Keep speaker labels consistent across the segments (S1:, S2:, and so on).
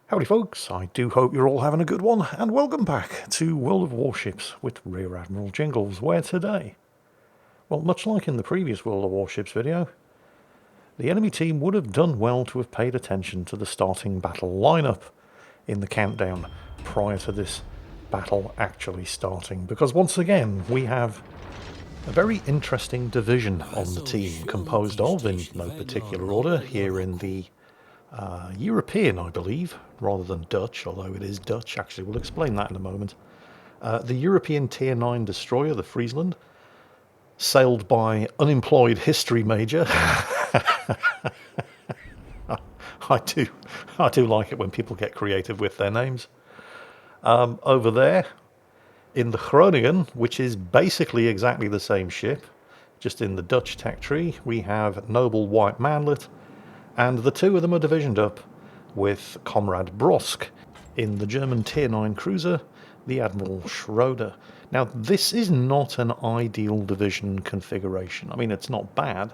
S1: Howdy folks, I do hope you're all having a good one, and welcome back to World of Warships with Rear Admiral Jingles, where today, well, much like in the previous World of Warships video, the enemy team would have done well to have paid attention to the starting battle lineup in the countdown prior to this battle actually starting, because once again we have a very interesting division on the team, composed of, in no particular order, here in the European, I believe, rather than Dutch, although it is Dutch. Actually, we'll explain that in a moment. The European Tier 9 destroyer, the Friesland, sailed by unemployed history major. I do like it when people get creative with their names. Over there, in the Groningen, which is basically exactly the same ship, just in the Dutch tech tree, we have Noble White Manlet, and the two of them are divisioned up with Comrade Brosk in the German Tier 9 cruiser, the Admiral Schroeder. Now, this is not an ideal division configuration. I mean, it's not bad.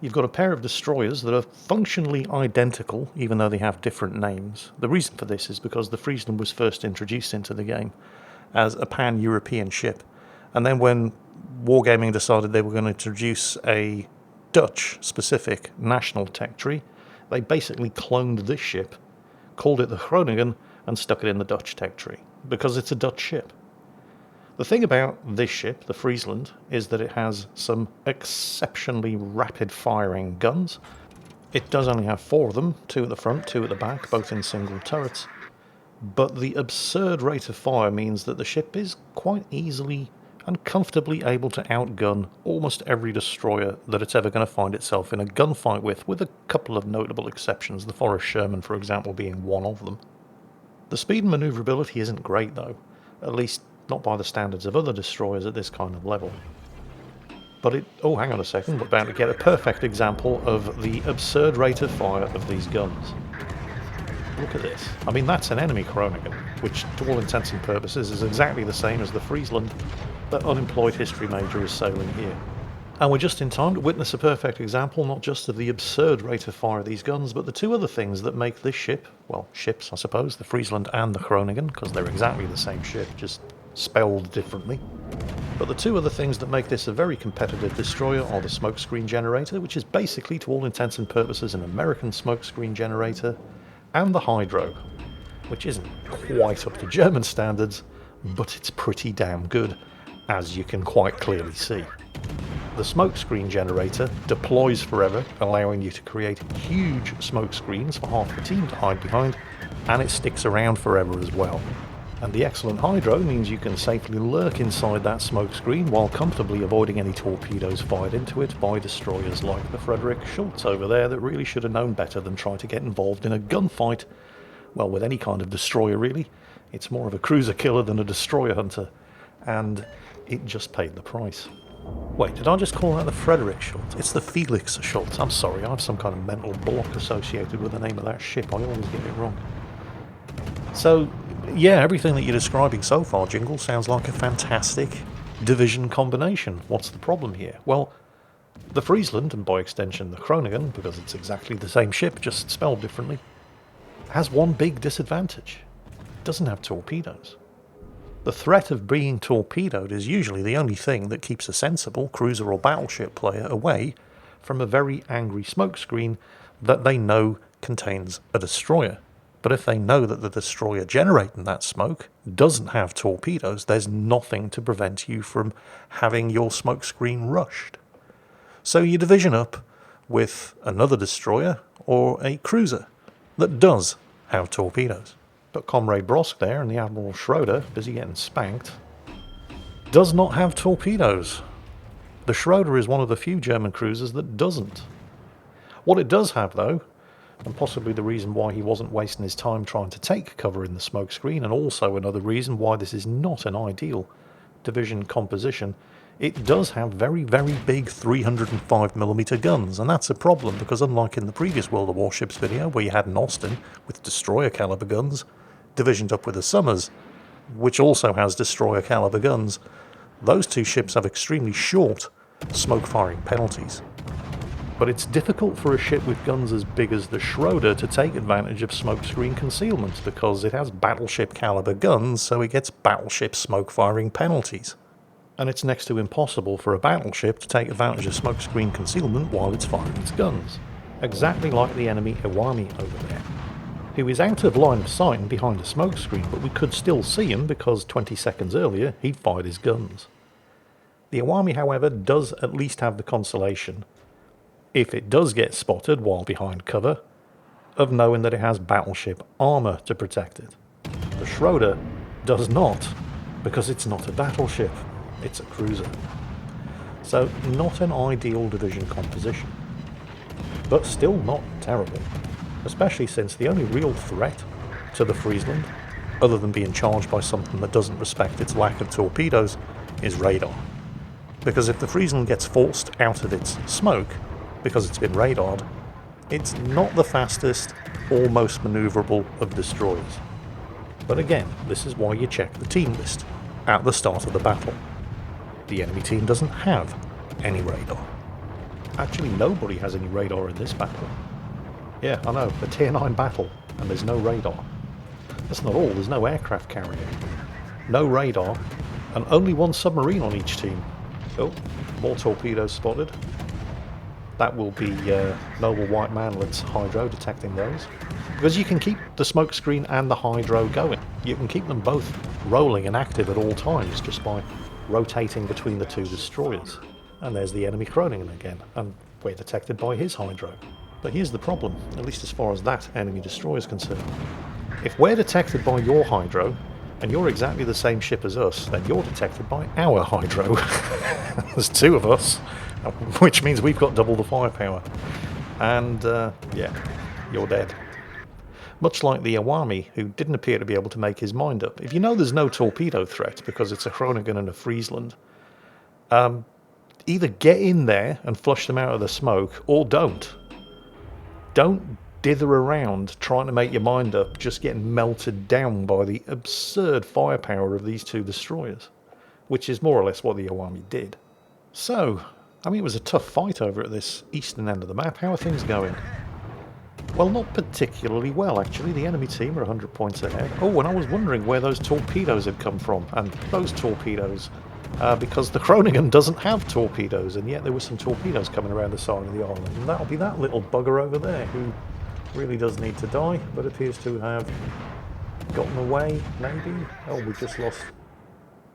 S1: You've got a pair of destroyers that are functionally identical, even though they have different names. The reason for this is because the Friesland was first introduced into the game as a pan-European ship. And then when Wargaming decided they were going to introduce a Dutch-specific national tech tree, they basically cloned this ship, called it the Groningen, and stuck it in the Dutch tech tree, because it's a Dutch ship. The thing about this ship, the Friesland, is that it has some exceptionally rapid-firing guns. It does only have 4 of them, 2 at the front, 2 at the back, both in single turrets. But the absurd rate of fire means that the ship is quite easily and comfortably able to outgun almost every destroyer that it's ever going to find itself in a gunfight with a couple of notable exceptions, the Forrest Sherman, for example, being one of them. The speed and manoeuvrability isn't great, though, at least not by the standards of other destroyers at this kind of level. But oh, hang on a second, we're about to get a perfect example of the absurd rate of fire of these guns. Look at this. I mean, that's an enemy Groningen, which to all intents and purposes is exactly the same as the Friesland that unemployed history major is sailing here. And we're just in time to witness a perfect example, not just of the absurd rate of fire of these guns, but the two other things that make this ship, well, ships I suppose, the Friesland and the Groningen, because they're exactly the same ship, just spelled differently. But the two other things that make this a very competitive destroyer are the smokescreen generator, which is basically to all intents and purposes an American smokescreen generator, and the hydro, which isn't quite up to German standards, but it's pretty damn good, as you can quite clearly see. The smokescreen generator deploys forever, allowing you to create huge smoke screens for half the team to hide behind, and it sticks around forever as well. And the excellent hydro means you can safely lurk inside that smoke screen while comfortably avoiding any torpedoes fired into it by destroyers like the Frederick Schultz over there that really should have known better than try to get involved in a gunfight. Well, with any kind of destroyer really. It's more of a cruiser killer than a destroyer hunter, and it just paid the price. Wait, did I just call that the Frederick Schultz? It's the Felix Schultz. I'm sorry, I have some kind of mental block associated with the name of that ship. I always get it wrong. So, yeah, everything that you're describing so far, Jingle, sounds like a fantastic division combination. What's the problem here? Well, the Friesland, and by extension the Groningen, because it's exactly the same ship, just spelled differently, has one big disadvantage. It doesn't have torpedoes. The threat of being torpedoed is usually the only thing that keeps a sensible cruiser or battleship player away from a very angry smokescreen that they know contains a destroyer. But if they know that the destroyer generating that smoke doesn't have torpedoes, there's nothing to prevent you from having your smoke screen rushed. So you division up with another destroyer or a cruiser that does have torpedoes. But Comrade Brosk there and the Admiral Schroeder, busy getting spanked, does not have torpedoes. The Schroeder is one of the few German cruisers that doesn't. What it does have, though, and possibly the reason why he wasn't wasting his time trying to take cover in the smokescreen, and also another reason why this is not an ideal division composition, it does have very, very big 305mm guns, and that's a problem because unlike in the previous World of Warships video where you had an Austin with destroyer caliber guns divisioned up with a Summers, which also has destroyer caliber guns, those two ships have extremely short smoke firing penalties. but it's difficult for a ship with guns as big as the Schroeder to take advantage of smokescreen concealment because it has battleship caliber guns, so it gets battleship smoke firing penalties. And it's next to impossible for a battleship to take advantage of smokescreen concealment while it's firing its guns. Exactly like the enemy Iwami over there, who is out of line of sight and behind a smokescreen, but we could still see him because 20 seconds earlier he'd fired his guns. The Iwami, however, does at least have the consolation, if it does get spotted while behind cover, of knowing that it has battleship armour to protect it. The Schroeder does not, because it's not a battleship, it's a cruiser. So not an ideal division composition, but still not terrible, especially since the only real threat to the Friesland, other than being charged by something that doesn't respect its lack of torpedoes, is radar. Because if the Friesland gets forced out of its smoke, because it's been radared, it's not the fastest or most manoeuvrable of destroyers. But again, this is why you check the team list at the start of the battle. The enemy team doesn't have any radar. Actually, nobody has any radar in this battle. Yeah, I know, a tier 9 battle, and there's no radar. That's not all, there's no aircraft carrier, no radar, and only one submarine on each team. Oh, more torpedoes spotted. That will be Noble White Manlet's hydro detecting those. Because you can keep the smokescreen and the hydro going. You can keep them both rolling and active at all times just by rotating between the two destroyers. And there's the enemy Groningen again, and we're detected by his hydro. But here's the problem, at least as far as that enemy destroyer is concerned. If we're detected by your hydro, and you're exactly the same ship as us, then you're detected by our hydro. There's two of us, which means we've got double the firepower. And, yeah, you're dead. Much like the Iwami, who didn't appear to be able to make his mind up. If you know there's no torpedo threat because it's a Groningen and a Friesland, either get in there and flush them out of the smoke, or don't. Don't dither around trying to make your mind up, just getting melted down by the absurd firepower of these two destroyers, which is more or less what the Iwami did. So, I mean, it was a tough fight over at this eastern end of the map. How are things going? Well, not particularly well, actually. The enemy team are 100 points ahead. Oh, and I was wondering where those torpedoes had come from. And those torpedoes, because the Groningen doesn't have torpedoes, and yet there were some torpedoes coming around the side of the island. And that'll be that little bugger over there, who really does need to die, but appears to have gotten away, maybe? Oh, we just lost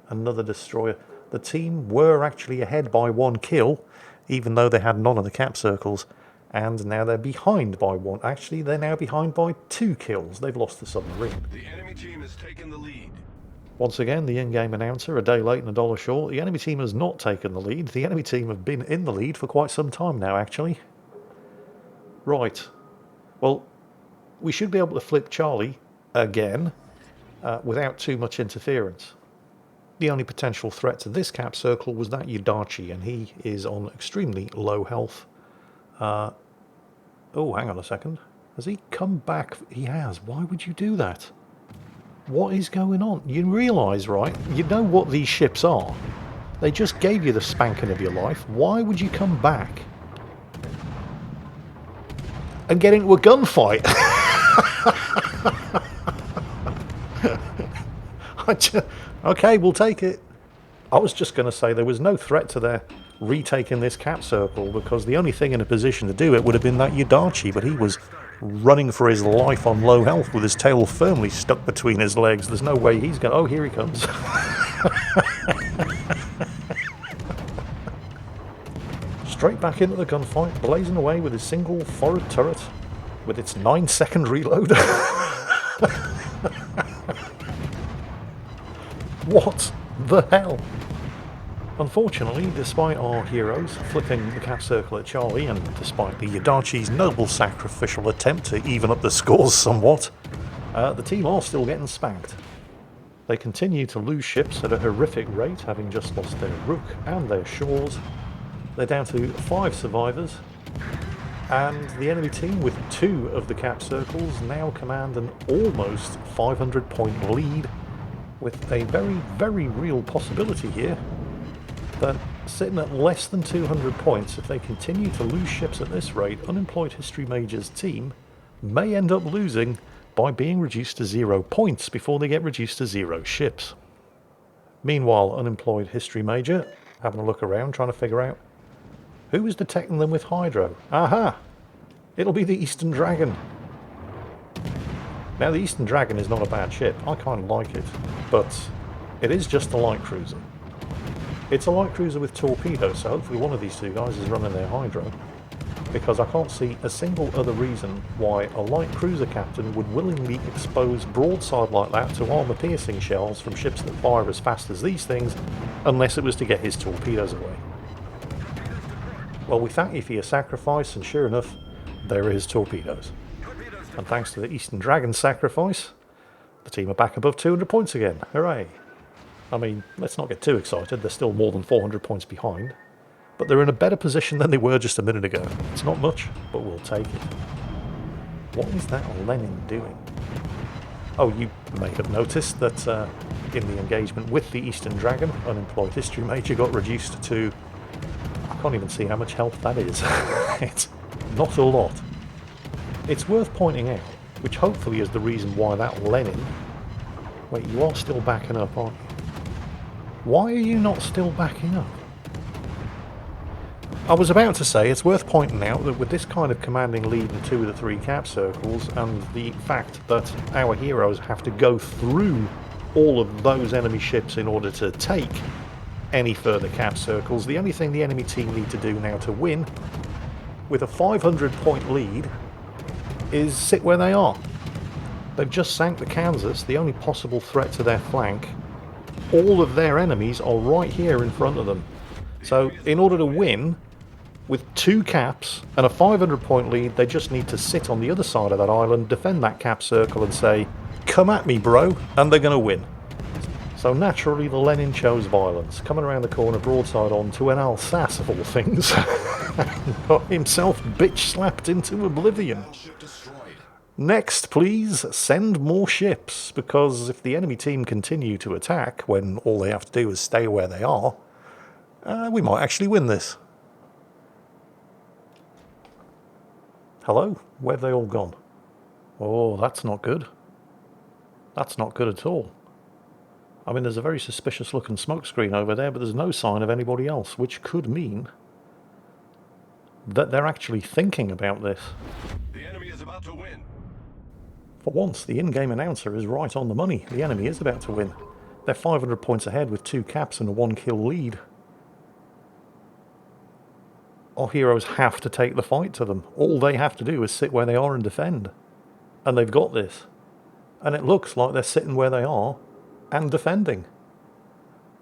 S1: another destroyer. The team were actually ahead by 1 kill, even though they had none of the cap circles. And now they're behind by 1. Actually, they're now behind by 2 kills. They've lost the submarine.
S2: The enemy team has taken the lead.
S1: Once again, the in-game announcer, a day late and a dollar short. The enemy team has not taken the lead. The enemy team have been in the lead for quite some time now, actually. Right. Well, we should be able to flip Charlie again without too much interference. The only potential threat to this cap circle was that Yudachi, and he is on extremely low health. Oh, hang on a second. Has he come back? He has. Why would you do that? What is going on? You realise, right? You know what these ships are. They just gave you the spanking of your life. Why would you come back and get into a gunfight? Okay, we'll take it. I was just going to say there was no threat to their retaking this cap circle, because the only thing in a position to do it would have been that Yudachi, but he was running for his life on low health with his tail firmly stuck between his legs. There's no way he's going to... Oh, here he comes. Straight back into the gunfight, blazing away with his single forward turret with its 9-second reload. What the hell? Unfortunately, despite our heroes flipping the cap circle at Charlie, and despite the Yudachi's noble sacrificial attempt to even up the scores somewhat, the team are still getting spanked. They continue to lose ships at a horrific rate, having just lost their Rook and their Shores. They're down to 5 survivors, and the enemy team, with 2 of the cap circles, now command an almost 500-point lead, with a very, very real possibility here that sitting at less than 200 points. If they continue to lose ships at this rate, Unemployed History Major's team may end up losing by being reduced to 0 points before they get reduced to 0 ships. Meanwhile, Unemployed History Major, having a look around, trying to figure out who is detecting them with Hydro. Aha! It'll be the Eastern Dragon. Now, the Eastern Dragon is not a bad ship. I kind of like it, but it is just a light cruiser. It's a light cruiser with torpedoes, so hopefully one of these two guys is running their Hydro, because I can't see a single other reason why a light cruiser captain would willingly expose broadside like that to armor-piercing shells from ships that fire as fast as these things, unless it was to get his torpedoes away. Well, we thank you for your sacrifice, and sure enough, there are his torpedoes. And thanks to the Eastern Dragon's sacrifice, the team are back above 200 points again. Hooray! I mean, let's not get too excited, they're still more than 400 points behind. But they're in a better position than they were just a minute ago. It's not much, but we'll take it. What is that Lenin doing? Oh, you may have noticed that in the engagement with the Eastern Dragon, Unemployed History Major got reduced to... I can't even see how much health that is. It's not a lot. It's worth pointing out, which hopefully is the reason why that Lenin... Wait, you are still backing up, aren't you? Why are you not still backing up? I was about to say, it's worth pointing out that with this kind of commanding lead in 2 of the 3 cap circles, and the fact that our heroes have to go through all of those enemy ships in order to take any further cap circles, the only thing the enemy team need to do now to win, with a 500 point lead, is sit where they are. They've just sank the Kansas, the only possible threat to their flank. All of their enemies are right here in front of them. So, in order to win, with 2 caps and a 500 point lead, they just need to sit on the other side of that island, defend that cap circle and say, "Come at me, bro," and they're going to win. So naturally the Lenin chose violence, coming around the corner broadside on to an Alsace of all things, and got himself bitch-slapped into oblivion. Next, please, send more ships, because if the enemy team continue to attack when all they have to do is stay where they are, we might actually win this. Hello? Where have they all gone? Oh, that's not good. That's not good at all. I mean, there's a very suspicious looking smoke screen over there, but there's no sign of anybody else, which could mean that they're actually thinking about this.
S2: The enemy is about to win.
S1: For once, the in-game announcer is right on the money. The enemy is about to win. They're 500 points ahead with 2 caps and a 1-kill lead. Our heroes have to take the fight to them. All they have to do is sit where they are and defend. And they've got this. And it looks like they're sitting where they are and defending.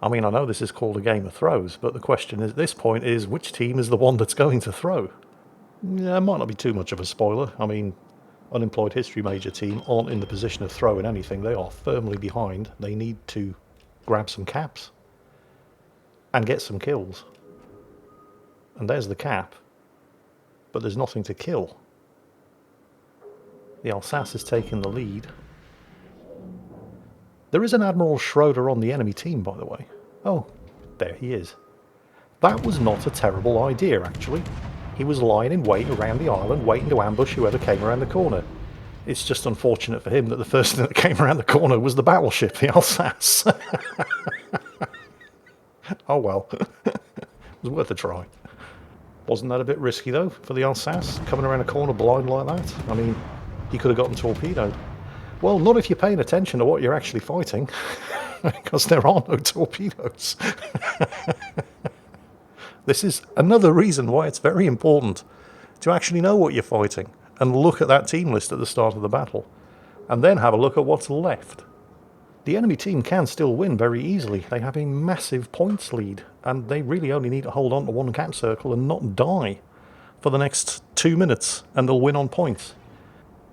S1: I mean, I know this is called a game of throws, but the question at this point is, which team is the one that's going to throw? Yeah, it might not be too much of a spoiler. I mean, Unemployed History Major team aren't in the position of throwing anything. They are firmly behind. They need to grab some caps and get some kills. And there's the cap, but there's nothing to kill. The Alsace is taking the lead. There is an Admiral Schroeder on the enemy team, by the way. Oh, there he is. That was not a terrible idea, actually. He was lying in wait around the island, waiting to ambush whoever came around the corner. It's just unfortunate for him that the first thing that came around the corner was the battleship, the Alsace. Oh well. It was worth a try. Wasn't that a bit risky, though, for the Alsace, coming around a corner blind like that? I mean, he could have gotten torpedoed. Well, not if you're paying attention to what you're actually fighting, because there are no torpedoes. This is another reason why it's very important to actually know what you're fighting and look at that team list at the start of the battle, and then have a look at what's left. The enemy team can still win very easily. They have a massive points lead, and they really only need to hold on to 1 cap circle and not die for the next 2 minutes, and they'll win on points.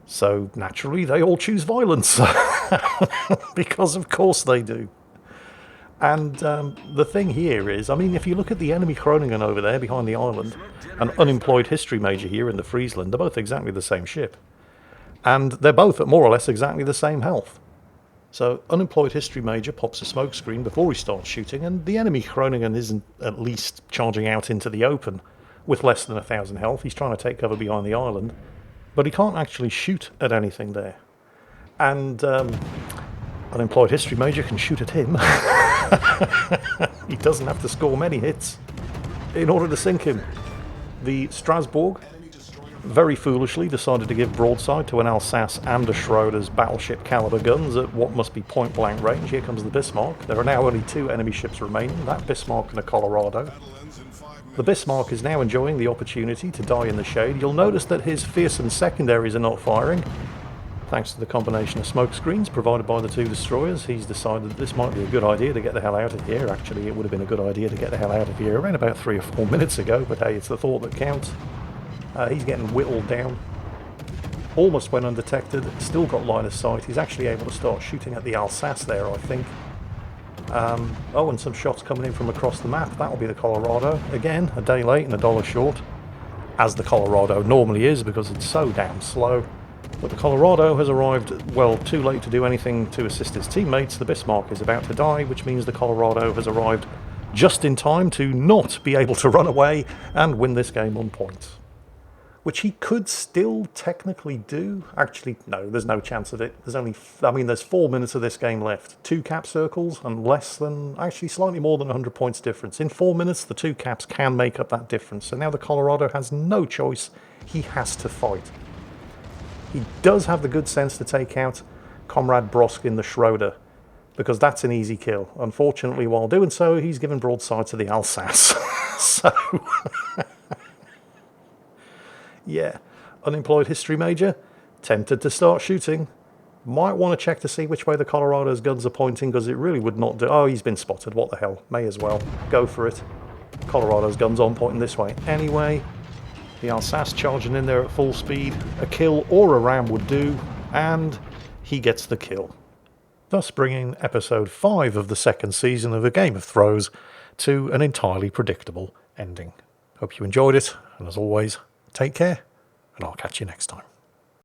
S1: So, naturally, they all choose violence. Because of course they do. And the thing here is, I mean, if you look at the enemy Groningen over there behind the island, and Unemployed History Major here in the Friesland, they're both exactly the same ship. And they're both at more or less exactly the same health. So, unemployed history major pops a smoke screen before he starts shooting, and the enemy Groningen isn't at least charging out into the open with less than 1,000 health. He's trying to take cover behind the island, but he can't actually shoot at anything there. And unemployed history major can shoot at him. He doesn't have to score many hits in order to sink him. The Strasbourg very foolishly decided to give broadside to an Alsace and a Schroeder's battleship caliber guns at what must be point blank range. Here comes the Bismarck. There are now only 2 enemy ships remaining, that Bismarck and a Colorado. The Bismarck is now enjoying the opportunity to die in the shade. You'll notice that his fearsome secondaries are not firing. Thanks to the combination of smoke screens provided by the 2 destroyers, he's decided that this might be a good idea to get the hell out of here. Actually, it would have been a good idea to get the hell out of here around about 3 or 4 minutes ago, but hey, it's the thought that counts. He's getting whittled down. Almost went undetected, still got line of sight. He's actually able to start shooting at the Alsace there, I think. Oh, and some shots coming in from across the map. That'll be the Colorado. Again, a day late and $1 short, as the Colorado normally is because it's so damn slow. But the Colorado has arrived, well, too late to do anything to assist his teammates. The Bismarck is about to die, which means the Colorado has arrived just in time to not be able to run away and win this game on points. Which he could still technically do. Actually, no, there's no chance of it. There's 4 minutes of this game left. 2 cap circles and less than, actually slightly more than 100 points difference. In 4 minutes, the 2 caps can make up that difference. So now the Colorado has no choice. He has to fight. He does have the good sense to take out Comrade Brosk in the Schroeder, because that's an easy kill. Unfortunately, while doing so, he's given broadside to the Alsace. So... yeah, unemployed history major, tempted to start shooting. Might want to check to see which way the Colorado's guns are pointing, because it really would not do... Oh, he's been spotted, what the hell. May as well. Go for it. Colorado's guns on pointing this way. Anyway, the Alsace charging in there at full speed. A kill or a ram would do, and he gets the kill. Thus bringing episode 5 of the 2nd season of A Game of Throws to an entirely predictable ending. Hope you enjoyed it, and as always... take care, and I'll catch you next time.